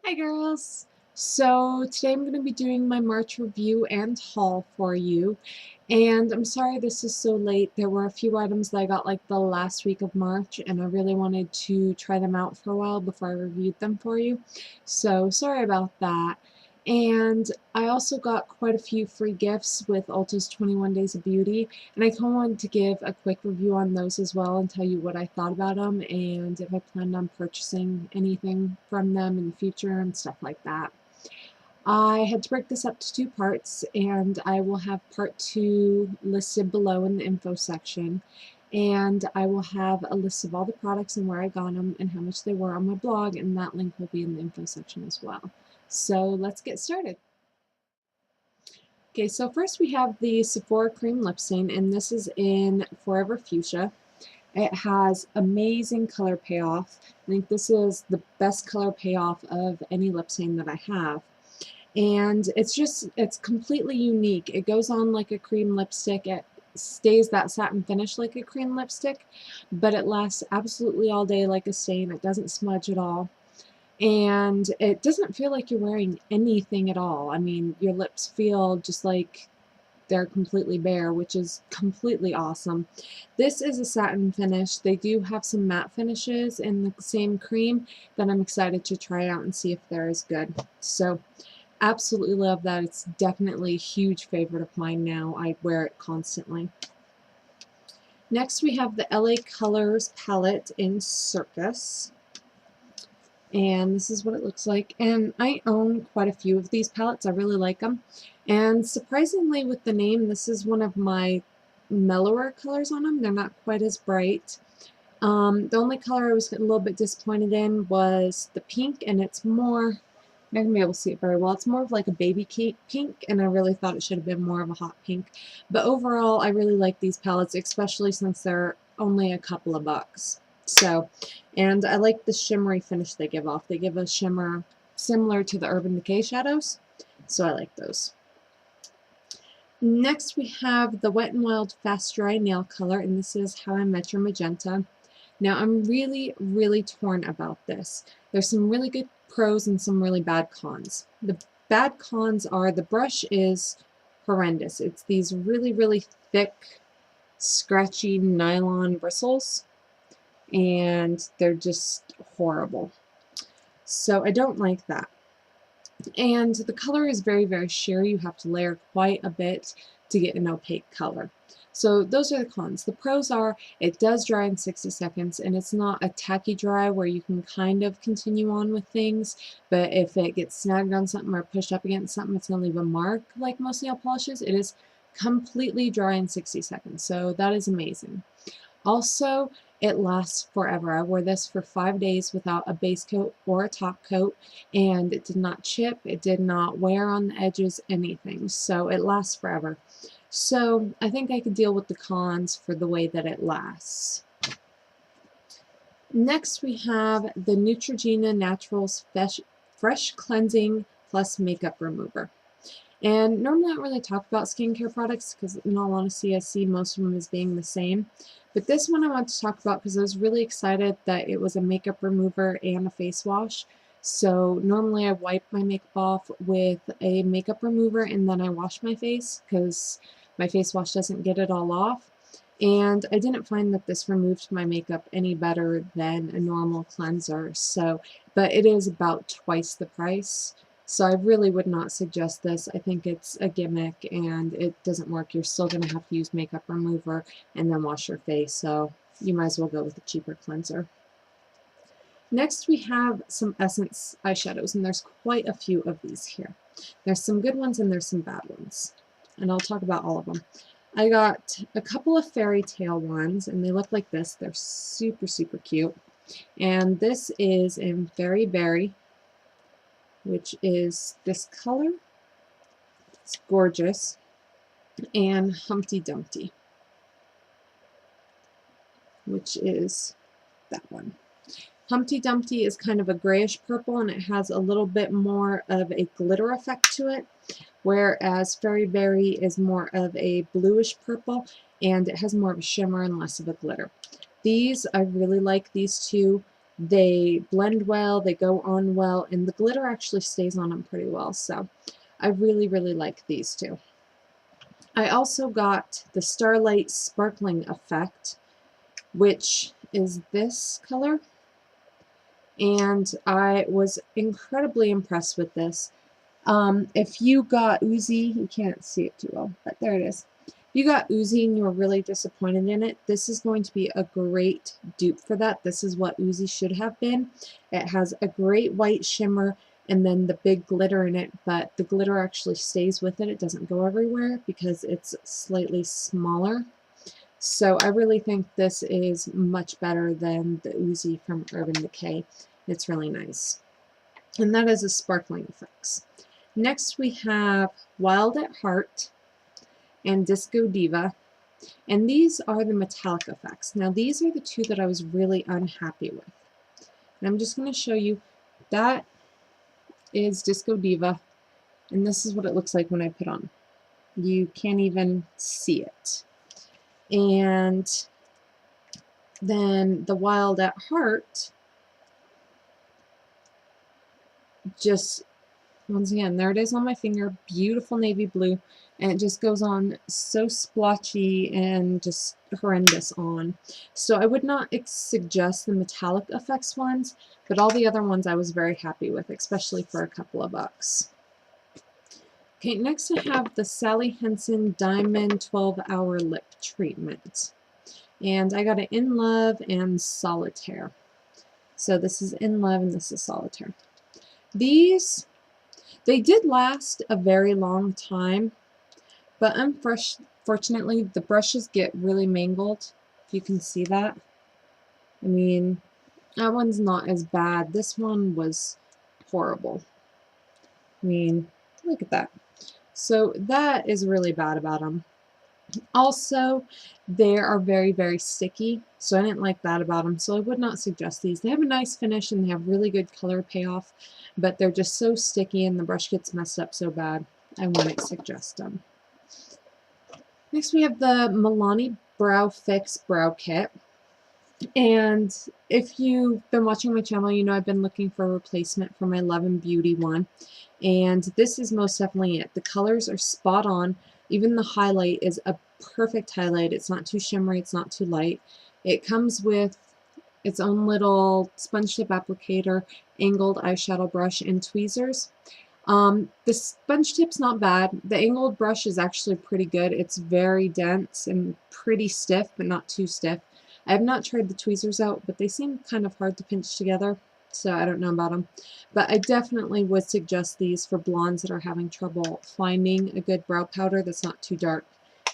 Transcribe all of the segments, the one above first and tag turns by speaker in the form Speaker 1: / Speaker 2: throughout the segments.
Speaker 1: Hi girls! So today I'm going to be doing my March review and haul for you, and I'm sorry this is so late. There were a few items that I got like the last week of March and I really wanted to try them out for a while before I reviewed them for you, so sorry about that. And I also got quite a few free gifts with Ulta's 21 Days of Beauty, and I kind of wanted to give a quick review on those as well and tell you what I thought about them and if I planned on purchasing anything from them in the future and stuff like that. I had to break this up to two parts, and I will have part two listed below in the info section, and I will have a list of all the products and where I got them and how much they were on my blog, and that link will be in the info section as well. So let's get started. Okay, so first we have the Sephora Cream Lip Stain, and this is in Forever Fuchsia. It has amazing color payoff. I think this is the best color payoff of any lip stain that I have. And it's completely unique. It goes on like a cream lipstick. It stays that satin finish like a cream lipstick, but it lasts absolutely all day like a stain. It doesn't smudge at all. And it doesn't feel like you're wearing anything at all. I mean, your lips feel just like they're completely bare, which is completely awesome. This is a satin finish. They do have some matte finishes in the same cream that I'm excited to try out and see if they're as good. So absolutely love that. It's definitely a huge favorite of mine now. I wear it constantly. Next we have the LA Colors palette in Circus. And this is what it looks like, and I own quite a few of these palettes. I really like them, and surprisingly with the name, this is one of my mellower colors on them. They're not quite as bright. The only color I was a little bit disappointed in was the pink, and it's more, I'm not going to be able to see it very well, it's more of like a baby pink, and I really thought it should have been more of a hot pink. But overall, I really like these palettes, especially since they're only a couple of bucks. So, and I like the shimmery finish they give off. They give a shimmer similar to the Urban Decay shadows, so I like those. Next we have the Wet n Wild Fast Dry Nail Color, and this is How I Met Your Magenta. Now I'm really torn about this. There's some really good pros and some really bad cons. The bad cons are the brush is horrendous. It's these really thick, scratchy nylon bristles, and they're just horrible. So I don't like that. And the color is very sheer. You have to layer quite a bit to get an opaque color. So those are the cons. The pros are it does dry in 60 seconds, and it's not a tacky dry where you can kind of continue on with things, but if it gets snagged on something or pushed up against something, it's going to leave a mark like most nail polishes. It is completely dry in 60 seconds, so that is amazing. Also, it lasts forever. I wore this for 5 days without a base coat or a top coat, and it did not chip, it did not wear on the edges, anything. So it lasts forever. So I think I could deal with the cons for the way that it lasts. Next we have the Neutrogena Naturals Fresh Cleansing Plus Makeup Remover. And normally I don't really talk about skincare products because in all honesty I see most of them as being the same. But this one I want to talk about because I was really excited that it was a makeup remover and a face wash. So normally I wipe my makeup off with a makeup remover and then I wash my face because my face wash doesn't get it all off. And I didn't find that this removed my makeup any better than a normal cleanser. So, but it is about twice the price. So I really would not suggest this. I think it's a gimmick and it doesn't work. You're still going to have to use makeup remover and then wash your face. So you might as well go with a cheaper cleanser. Next we have some Essence eyeshadows, and there's quite a few of these here. There's some good ones and there's some bad ones. And I'll talk about all of them. I got a couple of fairy tale ones, and they look like this. They're super cute. And this is in Fairy Berry, which is this color. It's gorgeous. And Humpty Dumpty, which is that one. Humpty Dumpty is kind of a grayish purple, and it has a little bit more of a glitter effect to it, whereas Fairy Berry is more of a bluish purple, and it has more of a shimmer and less of a glitter. These, I really like these two. They blend well, they go on well, and the glitter actually stays on them pretty well. So I really, really like these two. I also got the Starlight Sparkling Effect, which is this color, and I was incredibly impressed with this. If you got Oozy, you can't see it too well, but there it is. If you got Oozy and you were really disappointed in it, this is going to be a great dupe for that. This is what Oozy should have been. It has a great white shimmer and then the big glitter in it, but the glitter actually stays with it. It doesn't go everywhere because it's slightly smaller. So I really think this is much better than the Oozy from Urban Decay. It's really nice. And that is a Sparkling Effects. Next we have Wild at Heart and Disco Diva, and these are the metallic effects. Now these are the two that I was really unhappy with. And I'm just going to show you, that is Disco Diva, and this is what it looks like when I put on. You can't even see it. And then the Wild at Heart, just once again, there it is on my finger, beautiful navy blue, and it just goes on so splotchy and just horrendous on. So I would not suggest the metallic effects ones, but all the other ones I was very happy with, especially for a couple of bucks. Okay, next I have the Sally Hansen Diamond 12-Hour Lip Treatment. And I got it in Love and Solitaire. So this is in Love and this is Solitaire. These, they did last a very long time, but unfortunately the brushes get really mangled, if you can see that. I mean, that one's not as bad. This one was horrible. I mean, look at that. So that is really bad about them. Also, they are very, very sticky, so I didn't like that about them, so I would not suggest these. They have a nice finish and they have really good color payoff, but they're just so sticky and the brush gets messed up so bad, I wouldn't suggest them. Next we have the Milani Brow Fix Brow Kit. And if you've been watching my channel, you know I've been looking for a replacement for my Love and Beauty one. And this is most definitely it. The colors are spot on. Even the highlight is a perfect highlight. It's not too shimmery, it's not too light. It comes with its own little sponge tip applicator, angled eyeshadow brush, and tweezers. The sponge tip's not bad. The angled brush is actually pretty good. It's very dense and pretty stiff, but not too stiff. I have not tried the tweezers out, but they seem kind of hard to pinch together, so I don't know about them. But I definitely would suggest these for blondes that are having trouble finding a good brow powder that's not too dark.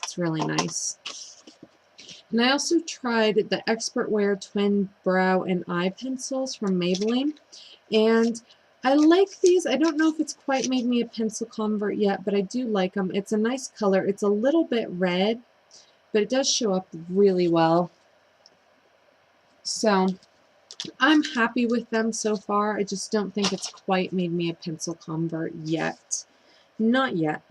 Speaker 1: It's really nice. And I also tried the Expert Wear Twin Brow and Eye Pencils from Maybelline, and I like these. I don't know if it's quite made me a pencil convert yet, but I do like them. It's a nice color. It's a little bit red, but it does show up really well. So I'm happy with them so far. I just don't think it's quite made me a pencil convert yet. Not yet.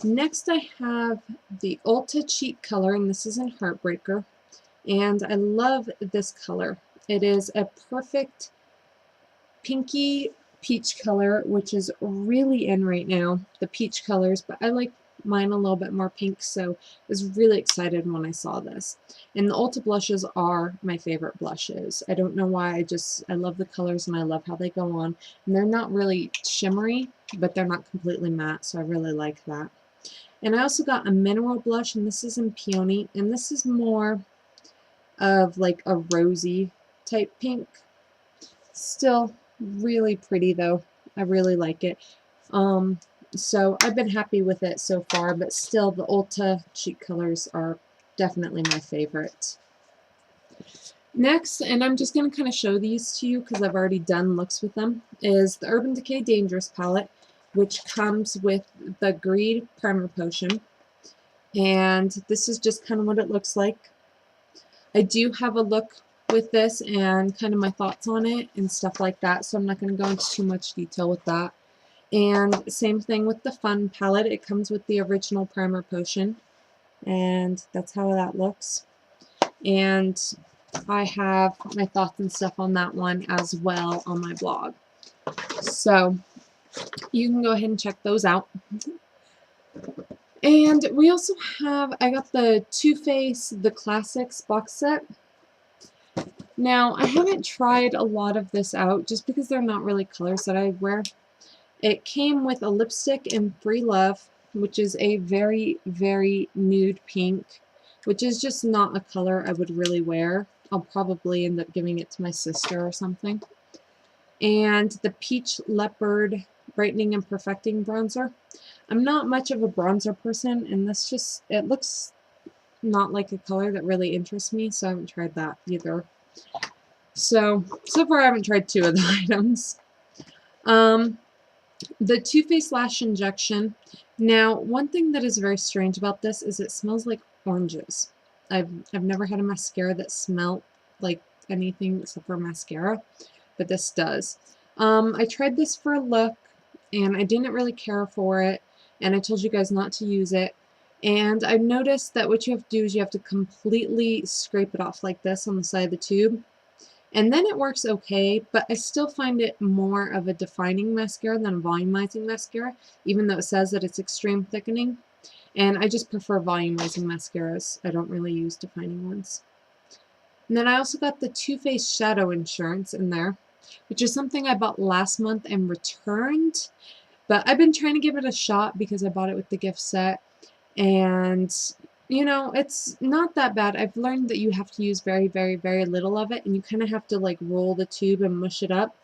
Speaker 1: Next I have the Ulta Cheek Color, and this is in Heartbreaker. And I love this color. It is a perfect pinky peach color, which is really in right now, the peach colors, but I like mine a little bit more pink, so I was really excited when I saw this. And the Ulta blushes are my favorite blushes. I don't know why, I love the colors and I love how they go on. And they're not really shimmery, but they're not completely matte, so I really like that. And I also got a mineral blush, and this is in Peony, and this is more of like a rosy type pink. Still really pretty though. I really like it. So I've been happy with it so far, but still the Ulta cheek colors are definitely my favorite. Next, and I'm just going to kind of show these to you because I've already done looks with them, is the Urban Decay Dangerous palette, which comes with the Greed Primer Potion. And this is just kind of what it looks like. I do have a look with this and kind of my thoughts on it and stuff like that, so I'm not going to go into too much detail with that. And same thing with the Fun palette. It comes with the original Primer Potion, and that's how that looks. And I have my thoughts and stuff on that one as well on my blog. So you can go ahead and check those out. And we also have, I got the Too Faced The Classics box set. Now, I haven't tried a lot of this out just because they're not really colors that I wear. It came with a lipstick in Free Love, which is a very, very nude pink, which is just not a color I would really wear. I'll probably end up giving it to my sister or something. And the Peach Leopard Brightening and Perfecting Bronzer. I'm not much of a bronzer person, and this just, it looks not like a color that really interests me, so I haven't tried that either. So far I haven't tried two of the items. The Too Faced Lash Injection. Now, one thing that is very strange about this is it smells like oranges. I've never had a mascara that smelled like anything except for mascara, but this does. I tried this for a look, and I didn't really care for it, and I told you guys not to use it. And I noticed that what you have to do is you have to completely scrape it off like this on the side of the tube. And then it works okay, but I still find it more of a defining mascara than a volumizing mascara, even though it says that it's extreme thickening. And I just prefer volumizing mascaras. I don't really use defining ones. And then I also got the Too Faced Shadow Insurance in there, which is something I bought last month and returned. But I've been trying to give it a shot because I bought it with the gift set. And you know, it's not that bad. I've learned that you have to use very, very, very little of it, and you kind of have to like roll the tube and mush it up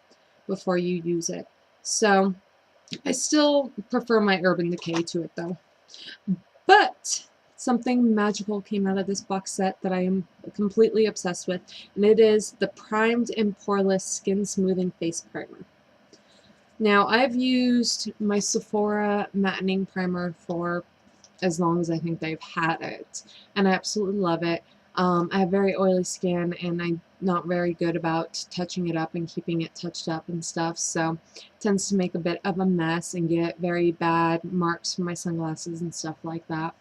Speaker 1: before you use it. So I still prefer my Urban Decay to it though. But something magical came out of this box set that I am completely obsessed with, and it is the Primed and Poreless Skin Smoothing Face Primer. Now, I've used my Sephora Mattening Primer for as long as I think they've had it, and I absolutely love it. I have very oily skin, and I'm not very good about touching it up and keeping it touched up and stuff, so it tends to make a bit of a mess and get very bad marks from my sunglasses and stuff like that.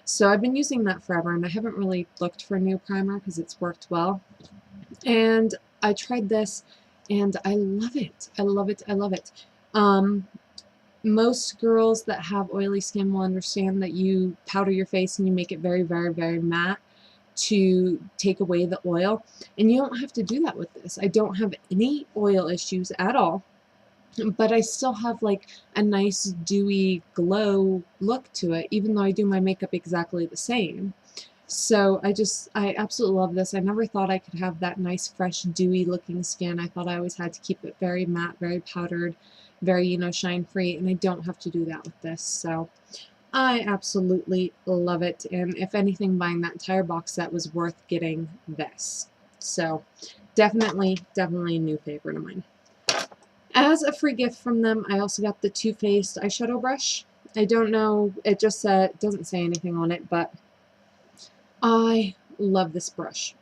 Speaker 1: So I've been using that forever, and I haven't really looked for a new primer because it's worked well. And I tried this, and I love it. I love it. I love it. Most girls that have oily skin will understand that you powder your face and you make it very, very, very matte to take away the oil. And you don't have to do that with this. I don't have any oil issues at all, but I still have like a nice dewy glow look to it, even though I do my makeup exactly the same. So I absolutely love this. I never thought I could have that nice, fresh, dewy looking skin. I thought I always had to keep it very matte, very powdered, very, you know, shine free, and I don't have to do that with this. So I absolutely love it. And if anything, buying that entire box set was worth getting this. So definitely, definitely a new favorite of mine. As a free gift from them, I also got the Too Faced eyeshadow brush. I don't know, it just doesn't say anything on it, but I love this brush.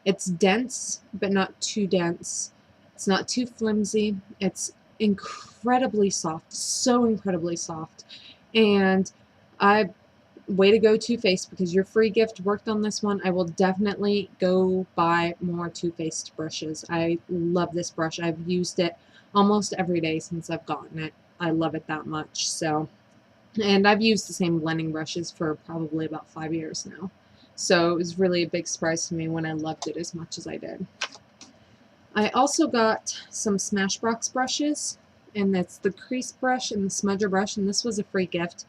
Speaker 1: It's dense, but not too dense. It's not too flimsy. It's incredibly soft, so incredibly soft. And way to go, Too Faced, because your free gift worked on this one. I will definitely go buy more Too Faced brushes. I love this brush. I've used it almost every day since I've gotten it. I love it that much. So, and I've used the same blending brushes for probably about 5 years now. So it was really a big surprise to me when I loved it as much as I did. I also got some Smashbox brushes, and that's the crease brush and the smudger brush, and this was a free gift.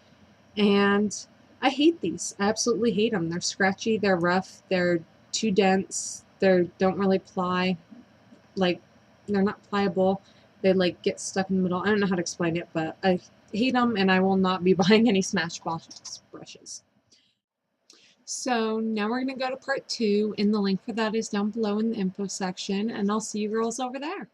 Speaker 1: And I hate these. I absolutely hate them. They're scratchy, they're rough, they're too dense, they don't really ply. Like, they're not pliable. They like get stuck in the middle. I don't know how to explain it, but I hate them, and I will not be buying any Smashbox brushes. So now we're going to go to part 2, and the link for that is down below in the info section, and I'll see you girls over there.